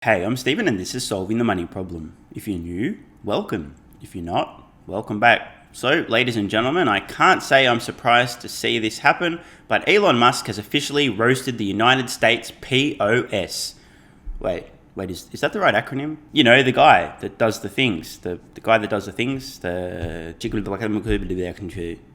Hey, I'm Stephen and this is Solving the Money Problem. If you're new, welcome. If you're not, welcome back. So, ladies and gentlemen, I can't say I'm surprised to see this happen, but Elon Musk has officially roasted the United States POS. Wait, is that the right acronym? You know, the guy that does the things. The guy that does the things.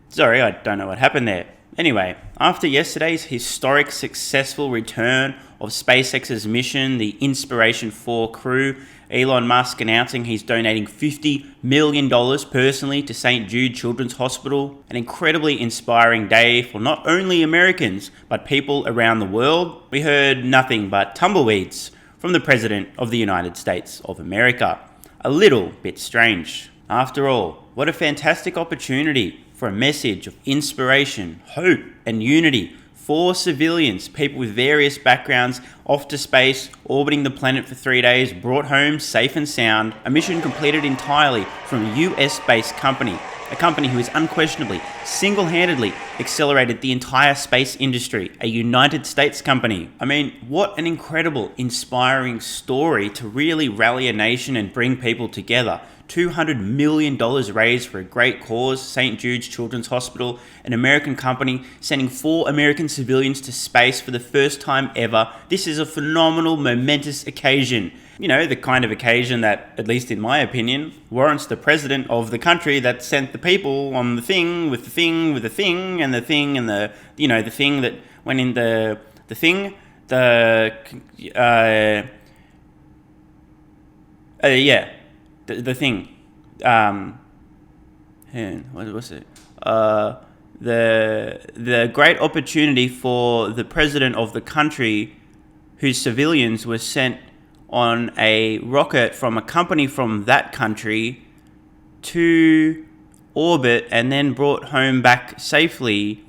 Sorry, I don't know what happened there. Anyway, after yesterday's historic successful return of SpaceX's mission, the Inspiration 4 crew, Elon Musk announcing he's donating $50 million personally to St. Jude Children's Hospital, an incredibly inspiring day for not only Americans, but people around the world, we heard nothing but tumbleweeds from the President of the United States of America. A little bit strange. After all, what a fantastic opportunity for a message of inspiration, hope, and unity for civilians, people with various backgrounds, off to space, orbiting the planet for 3 days, brought home safe and sound, a mission completed entirely from a US-based company, a company who has unquestionably, single-handedly accelerated the entire space industry, a United States company. I mean, what an incredible, inspiring story to really rally a nation and bring people together. $200 million raised for a great cause, St. Jude's Children's Hospital, an American company sending 4 American civilians to space for the first time ever. This is a phenomenal, momentous occasion. You know, the kind of occasion that, at least in my opinion, warrants the president of the country that sent the people on the thing with the thing with the thing and the thing and the, you know, the thing that went in the thing, the thing. What was it? The great opportunity for the president of the country whose civilians were sent on a rocket from a company from that country to orbit and then brought home back safely.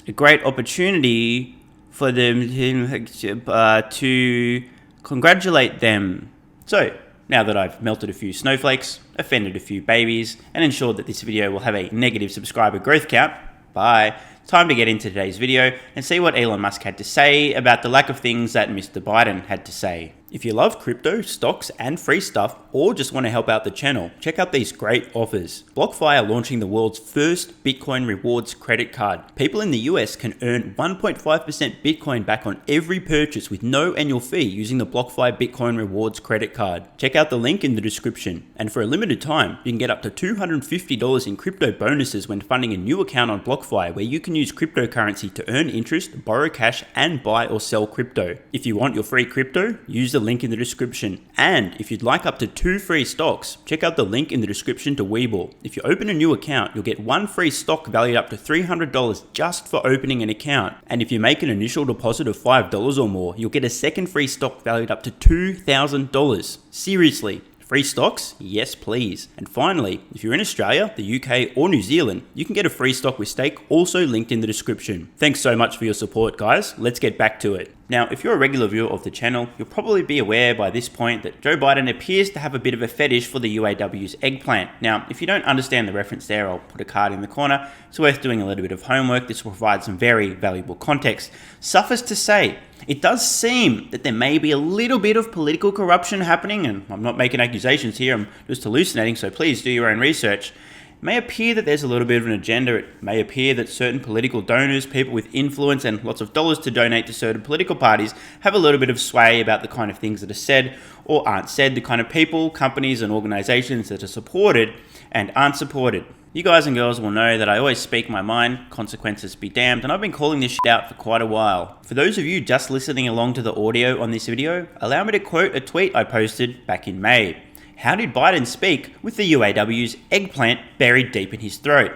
A great opportunity for them to congratulate them. So, now that I've melted a few snowflakes, offended a few babies, and ensured that this video will have a negative subscriber growth count, bye. Time to get into today's video and see what Elon Musk had to say about the lack of things that Mr. Biden had to say. If you love crypto, stocks, and free stuff, or just want to help out the channel, check out these great offers. BlockFi are launching the world's first Bitcoin rewards credit card. People in the US can earn 1.5% Bitcoin back on every purchase with no annual fee using the BlockFi Bitcoin rewards credit card. Check out the link in the description. And for a limited time, you can get up to $250 in crypto bonuses when funding a new account on BlockFi, where you can use cryptocurrency to earn interest, borrow cash, and buy or sell crypto. If you want your free crypto, use the link in the description. And if you'd like up to 2 free stocks, check out the link in the description to WeBull. If you open a new account, you'll get 1 free stock valued up to $300 just for opening an account. And if you make an initial deposit of $5 or more, you'll get a second free stock valued up to $2,000. Seriously. Free stocks? Yes, please. And finally, if you're in Australia, the UK, or New Zealand, you can get a free stock with stake, also linked in the description. Thanks so much for your support, guys. Let's get back to it. Now, if you're a regular viewer of the channel, you'll probably be aware by this point that Joe Biden appears to have a bit of a fetish for the UAW's eggplant. Now, if you don't understand the reference there, I'll put a card in the corner. It's worth doing a little bit of homework. This will provide some very valuable context. Suffice to say, it does seem that there may be a little bit of political corruption happening, and I'm not making accusations here, I'm just hallucinating, so please do your own research. It may appear that there's a little bit of an agenda. It may appear that certain political donors, people with influence and lots of dollars to donate to certain political parties, have a little bit of sway about the kind of things that are said or aren't said, the kind of people, companies, and organizations that are supported and aren't supported. You guys and girls will know that I always speak my mind, consequences be damned, and I've been calling this shit out for quite a while. For those of you just listening along to the audio on this video, allow me to quote a tweet I posted back in May. How did Biden speak with the UAW's eggplant buried deep in his throat?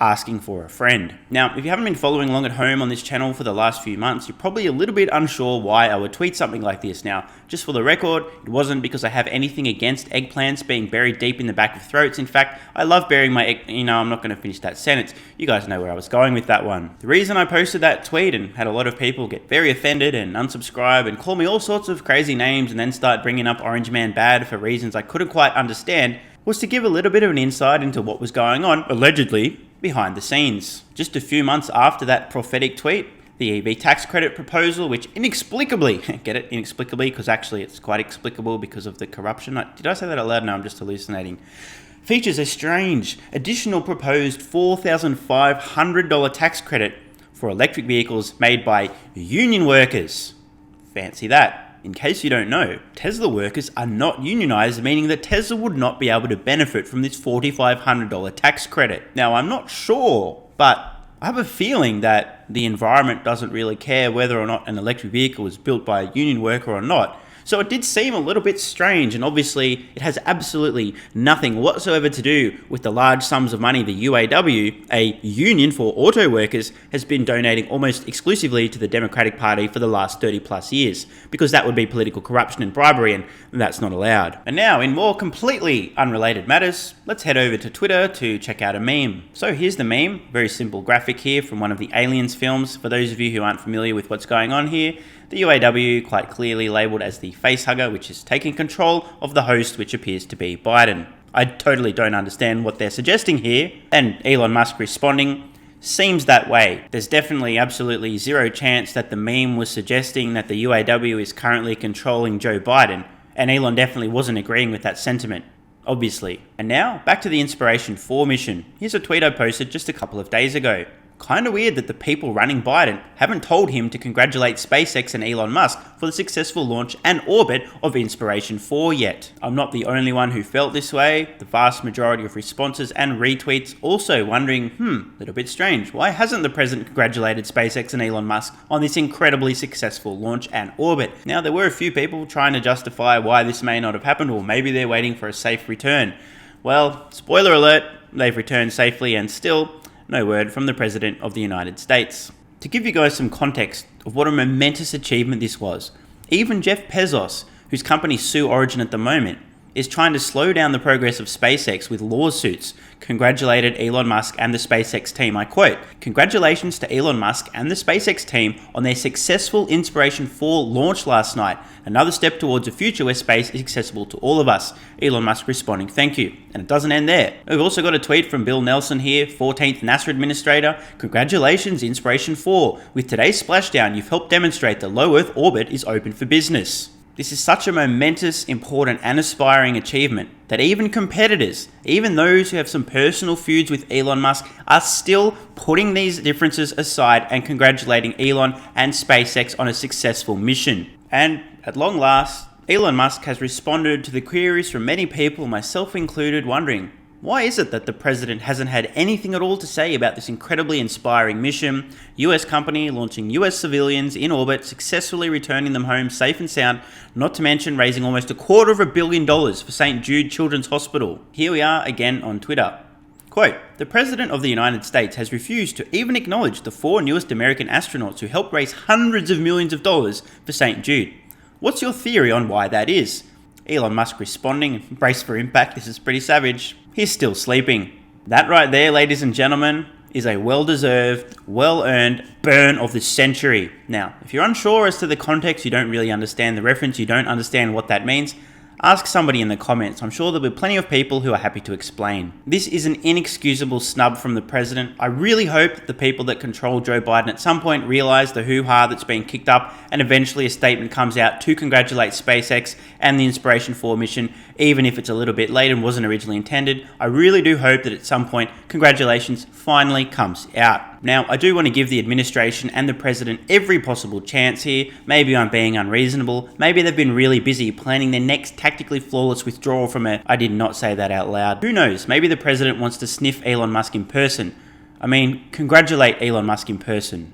Asking for a friend. Now, if you haven't been following along at home on this channel for the last few months, you're probably a little bit unsure why I would tweet something like this. Now, just for the record, it wasn't because I have anything against eggplants being buried deep in the back of throats. In fact, I love burying my egg. I'm not going to finish that sentence. You guys know where I was going with that one. The reason I posted that tweet and had a lot of people get very offended and unsubscribe and call me all sorts of crazy names and then start bringing up Orange Man Bad for reasons I couldn't quite understand was to give a little bit of an insight into what was going on, allegedly, behind the scenes. Just a few months after that prophetic tweet, the EV tax credit proposal, which inexplicably, get it? Inexplicably, because actually it's quite explicable because of the corruption. Did I say that out loud? No, I'm just hallucinating. Features a strange additional proposed $4,500 tax credit for electric vehicles made by union workers. Fancy that. In case you don't know, Tesla workers are not unionized, meaning that Tesla would not be able to benefit from this $4,500 tax credit. Now, I'm not sure, but I have a feeling that the environment doesn't really care whether or not an electric vehicle is built by a union worker or not. So it did seem a little bit strange, and obviously it has absolutely nothing whatsoever to do with the large sums of money the UAW, a union for auto workers, has been donating almost exclusively to the Democratic Party for the last 30 plus years, because that would be political corruption and bribery, and that's not allowed. And now, in more completely unrelated matters, let's head over to Twitter to check out a meme. So here's the meme, very simple graphic here from one of the Aliens films. For those of you who aren't familiar with what's going on here, the UAW quite clearly labelled as the facehugger, which is taking control of the host, which appears to be Biden. I totally don't understand what they're suggesting here, and Elon Musk responding seems that way. There's definitely absolutely zero chance that the meme was suggesting that the UAW is currently controlling Joe Biden, and Elon definitely wasn't agreeing with that sentiment, obviously. And now, back to the Inspiration 4 mission. Here's a tweet I posted just a couple of days ago. Kinda weird that the people running Biden haven't told him to congratulate SpaceX and Elon Musk for the successful launch and orbit of Inspiration 4 yet. I'm not the only one who felt this way. The vast majority of responses and retweets also wondering, little bit strange, why hasn't the president congratulated SpaceX and Elon Musk on this incredibly successful launch and orbit? Now, there were a few people trying to justify why this may not have happened, or maybe they're waiting for a safe return. Well, spoiler alert, they've returned safely, and still, no word from the President of the United States. To give you guys some context of what a momentous achievement this was, even Jeff Bezos, whose company Sue Origin at the moment, is trying to slow down the progress of SpaceX with lawsuits, congratulated Elon Musk and the SpaceX team. I quote, "Congratulations to Elon Musk and the SpaceX team on their successful Inspiration 4 launch last night. Another step towards a future where space is accessible to all of us." Elon Musk responding, "Thank you." And it doesn't end there. We've also got a tweet from Bill Nelson here, 14th NASA Administrator. "Congratulations, Inspiration 4. With today's splashdown, you've helped demonstrate the low Earth orbit is open for business." This is such a momentous, important, and aspiring achievement that even competitors, even those who have some personal feuds with Elon Musk, are still putting these differences aside and congratulating Elon and SpaceX on a successful mission. And at long last, Elon Musk has responded to the queries from many people, myself included, wondering, why is it that the president hasn't had anything at all to say about this incredibly inspiring mission? US company launching US civilians in orbit, successfully returning them home safe and sound, not to mention raising almost $250 million for St. Jude Children's Hospital. Here we are again on Twitter. Quote, "The President of the United States has refused to even acknowledge the 4 newest American astronauts who helped raise hundreds of millions of dollars for St. Jude. What's your theory on why that is?" Elon Musk responding, "Brace for impact, this is pretty savage. He's still sleeping." That right there, ladies and gentlemen, is a well-deserved, well-earned burn of the century. Now, if you're unsure as to the context, you don't really understand the reference, you don't understand what that means, ask somebody in the comments. I'm sure there'll be plenty of people who are happy to explain. This is an inexcusable snub from the president. I really hope the people that control Joe Biden at some point realize the hoo-ha that's been kicked up, and eventually a statement comes out to congratulate SpaceX and the Inspiration 4 mission, even if it's a little bit late and wasn't originally intended. I really do hope that at some point, congratulations finally comes out. Now, I do want to give the administration and the president every possible chance here. Maybe I'm being unreasonable. Maybe they've been really busy planning their next tactically flawless withdrawal from a... I did not say that out loud. Who knows? Maybe the president wants to sniff Elon Musk in person. I mean, congratulate Elon Musk in person.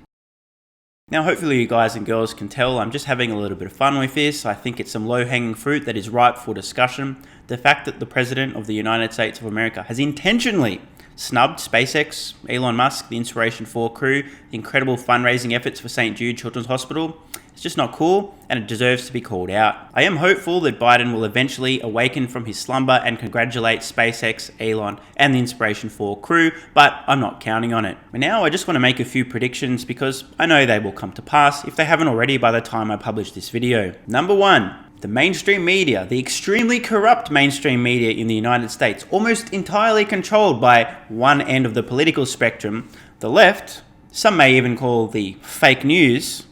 Now, hopefully you guys and girls can tell I'm just having a little bit of fun with this. I think it's some low-hanging fruit that is ripe for discussion. The fact that the President of the United States of America has intentionally snubbed SpaceX, Elon Musk, the Inspiration 4 crew, the incredible fundraising efforts for St. Jude Children's Hospital, it's just not cool, and it deserves to be called out. I am hopeful that Biden will eventually awaken from his slumber and congratulate SpaceX, Elon, and the Inspiration 4 crew, but I'm not counting on it. And now I just want to make a few predictions because I know they will come to pass if they haven't already by the time I publish this video. Number 1. The mainstream media, the extremely corrupt mainstream media in the United States, almost entirely controlled by one end of the political spectrum, the left, some may even call the fake news,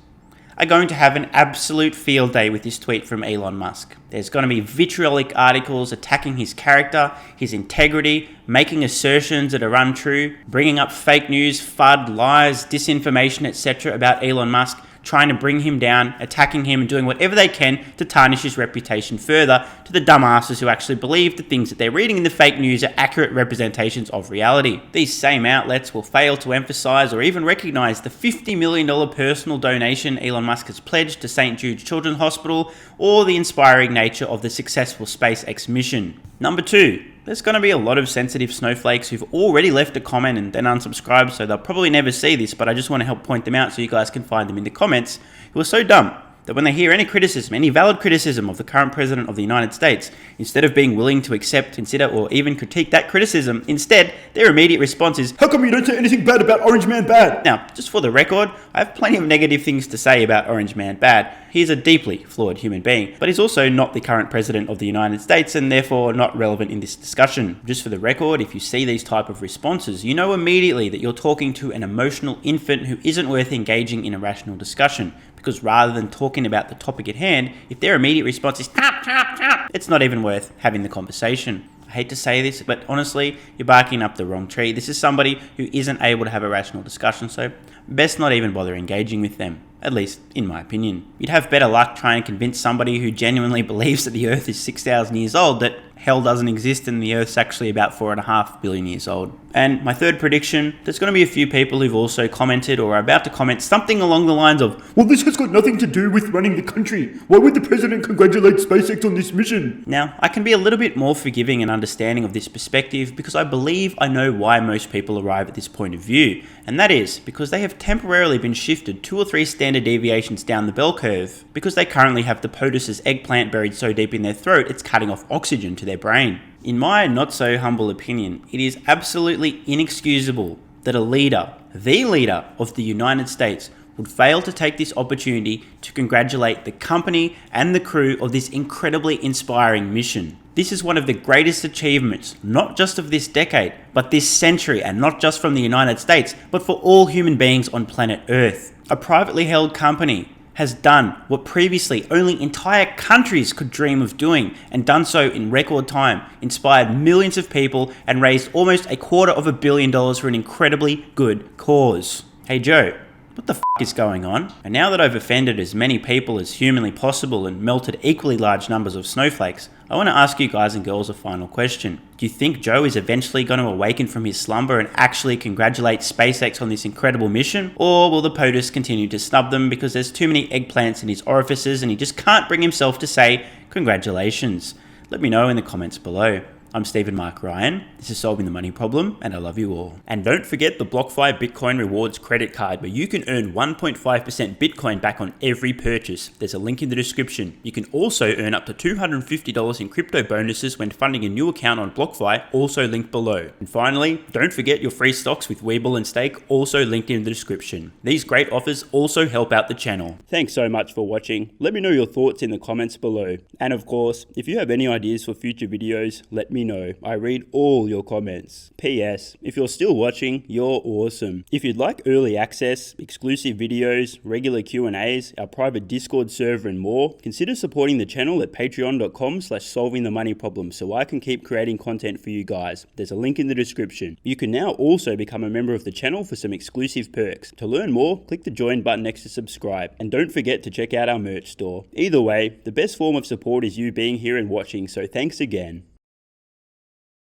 are going to have an absolute field day with this tweet from Elon Musk. There's going to be vitriolic articles attacking his character, his integrity, making assertions that are untrue, bringing up fake news, FUD, lies, disinformation, etc. about Elon Musk, trying to bring him down, attacking him, and doing whatever they can to tarnish his reputation further to the dumbasses who actually believe the things that they're reading in the fake news are accurate representations of reality. These same outlets will fail to emphasize or even recognize the $50 million personal donation Elon Musk has pledged to St. Jude's Children's Hospital or the inspiring nature of the successful SpaceX mission. Number 2. There's going to be a lot of sensitive snowflakes who've already left a comment and then unsubscribed, so they'll probably never see this, but I just want to help point them out so you guys can find them in the comments, who are so dumb that when they hear any criticism, any valid criticism of the current president of the United States, instead of being willing to accept, consider, or even critique that criticism, instead, their immediate response is, "How come you don't say anything bad about Orange Man Bad?" Now, just for the record, I have plenty of negative things to say about Orange Man Bad. He is a deeply flawed human being, but he's also not the current president of the United States and therefore not relevant in this discussion. Just for the record, if you see these type of responses, you know immediately that you're talking to an emotional infant who isn't worth engaging in a rational discussion. Because rather than talking about the topic at hand, if their immediate response is tap, tap, tap, it's not even worth having the conversation. I hate to say this, but honestly, you're barking up the wrong tree. This is somebody who isn't able to have a rational discussion, so best not even bother engaging with them, at least in my opinion. You'd have better luck trying to convince somebody who genuinely believes that the Earth is 6,000 years old that hell doesn't exist and the Earth's actually about 4.5 billion years old. And my third prediction, there's going to be a few people who've also commented or are about to comment something along the lines of, "Well, this has got nothing to do with running the country. Why would the president congratulate SpaceX on this mission?" Now, I can be a little bit more forgiving and understanding of this perspective because I believe I know why most people arrive at this point of view, and that is because they have temporarily been shifted 2 or 3 standard deviations down the bell curve because they currently have the POTUS's eggplant buried so deep in their throat it's cutting off oxygen to their brain. In my not so humble opinion, it is absolutely inexcusable that a leader, the leader of the United States, would fail to take this opportunity to congratulate the company and the crew of this incredibly inspiring mission. This is one of the greatest achievements, not just of this decade, but this century, and not just from the United States, but for all human beings on planet Earth. A privately held company has done what previously only entire countries could dream of doing, and done so in record time, inspired millions of people, and raised almost $250 million for an incredibly good cause. Hey Joe, what the f*** is going on? And now that I've offended as many people as humanly possible and melted equally large numbers of snowflakes, I want to ask you guys and girls a final question. Do you think Joe is eventually going to awaken from his slumber and actually congratulate SpaceX on this incredible mission? Or will the POTUS continue to snub them because there's too many eggplants in his orifices and he just can't bring himself to say congratulations? Let me know in the comments below. I'm Stephen Mark Ryan, this is Solving the Money Problem, and I love you all. And don't forget the BlockFi Bitcoin Rewards credit card where you can earn 1.5% Bitcoin back on every purchase. There's a link in the description. You can also earn up to $250 in crypto bonuses when funding a new account on BlockFi, also linked below. And finally, don't forget your free stocks with WeBull and Stake, also linked in the description. These great offers also help out the channel. Thanks so much for watching. Let me know your thoughts in the comments below. And of course, if you have any ideas for future videos, let me know. I read all your comments. P.S. If you're still watching, you're awesome. If you'd like early access, exclusive videos, regular Q&As, our private Discord server and more, consider supporting the channel at patreon.com/solvingthemoneyproblem so I can keep creating content for you guys. There's a link in the description. You can now also become a member of the channel for some exclusive perks. To learn more, click the join button next to subscribe. And don't forget to check out our merch store. Either way, the best form of support is you being here and watching, so thanks again.